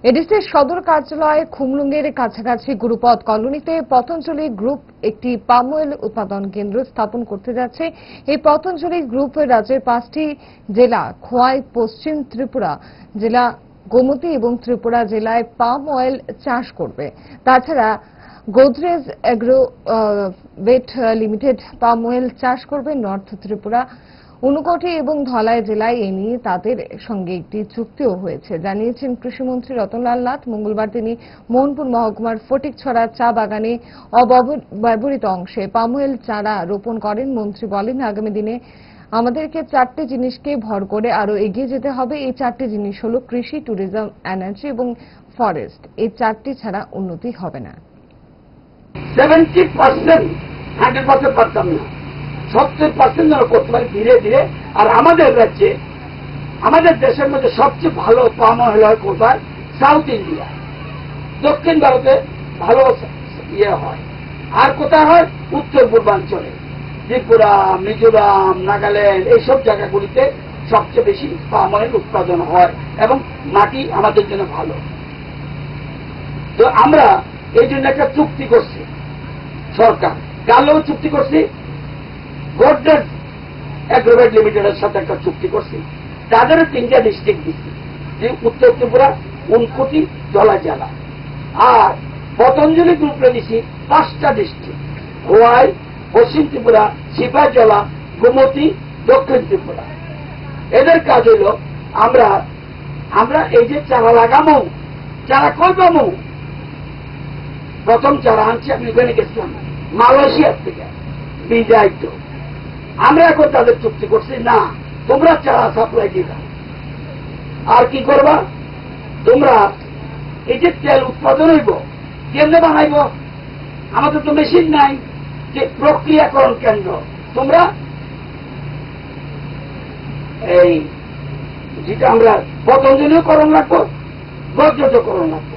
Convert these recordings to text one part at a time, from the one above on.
এডিসির সদর কার্যালয় খুমলুঙ্গের কাছাকাছি গুরুপথ কলোনিতে পতঞ্জলি গ্রুপ একটি পাম অয়েল উৎপাদন কেন্দ্র স্থাপন করতে যাচ্ছে। এই পতঞ্জলি গ্রুপ রাজ্যের 5টি জেলা খোয়াই, পশ্চিম ত্রিপুরা জেলা গোমতী এবং ত্রিপুরা জেলায় পাম অয়েল চাষ করবে। তাছাড়া গোদরেজ এগ্রো ভেট লিমিটেড পাম অয়েল চাষ করবে নর্থ ত্রিপুরা, ঊনকোটি এবং ধলাই জেলায়। এ নিয়ে তাদের সঙ্গে একটি চুক্তিও হয়েছে, জানিয়েছেন কৃষিমন্ত্রী রতনলাল নাথ। মঙ্গলবার তিনি মোহনপুর মহকুমার ফটিকছড়া চা বাগানে অব্যবহৃত অংশে পাম অয়েল চারা রোপণ করেন। মন্ত্রী বলেন, আগামী দিনে আমাদেরকে 4টি জিনিসকে ভর করে আরো এগিয়ে যেতে হবে। এই 4টি জিনিস হল কৃষি, ট্যুরিজম, এনার্জি এবং ফরেস্ট। এই 4টি ছাড়া উন্নতি হবে না। 70% 100% পারতাম না, 70% যেন করতে পারি ধীরে ধীরে। আর আমাদের রাজ্যে, আমাদের দেশের মধ্যে সবচেয়ে ভালো পাম অয়েল হয় কোথায়? সাউথ ইন্ডিয়া, দক্ষিণ ভারতে ভালো হয়। আর কোথায় হয়? উত্তর পূর্বাঞ্চলে, ত্রিপুরা, মিজোরাম, নাগাল্যান্ড, এইসব জায়গাগুলিতে সবচেয়ে বেশি পাম অয়েল উৎপাদন হয় এবং মাটি আমাদের জন্য ভালো। তো আমরা এই জন্য একটা চুক্তি করছি, সরকার কালো চুক্তি করছি, গোদরেজ এগ্রো ভেট লিমিটেডের সাথে একটা চুক্তি করছি। তাদেরও 3টা ডিস্ট্রিক্ট দিচ্ছি, উত্তর ত্রিপুরা, ঊনকোটি, ধলাই জেলা। আর পতঞ্জলি গ্রুপে দিচ্ছি 5টা ডিস্ট্রিক্ট, খোয়াই, পশ্চিম ত্রিপুরা, সিপাহী জেলা, গোমতী, দক্ষিণ ত্রিপুরা। এদের কাজ হইল আমরা এই যে চারা লাগামো, চারা কই পাবো? প্রথম চারা আনছি আমি ওখানে গেছিলাম মালয়েশিয়ার থেকে, বিদায়িত। আমরা এখন তাদের চুক্তি করছি, না তোমরা চারা সাপ্লাই দিবা। আর কি করবা? তোমরা এই যে তেল উৎপাদন হইব, কেন্দ্রে বানাইব, আমাদের তো মেশিন নাই, যে প্রক্রিয়াকরণ কেন্দ্র। তোমরা এই যেটা আমরা পতঞ্জলিও করণ রাখবো, গোদরেজও করণ রাখবো।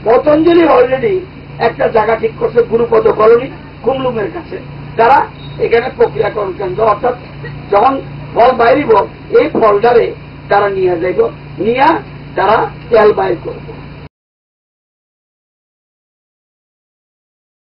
পতঞ্জলি অলরেডি একটা জায়গা ঠিক করছে, গুরুপদ কলোনি খুমলুঙ্গের কাছে। তারা এখানে প্রক্রিয়াকরণ কেন্দ্র, অর্থাৎ যখন ফল বাইরিব এই ফলটারে তারা নিয়ে যাইব, নিয়ে তারা তেল বাইর করবো।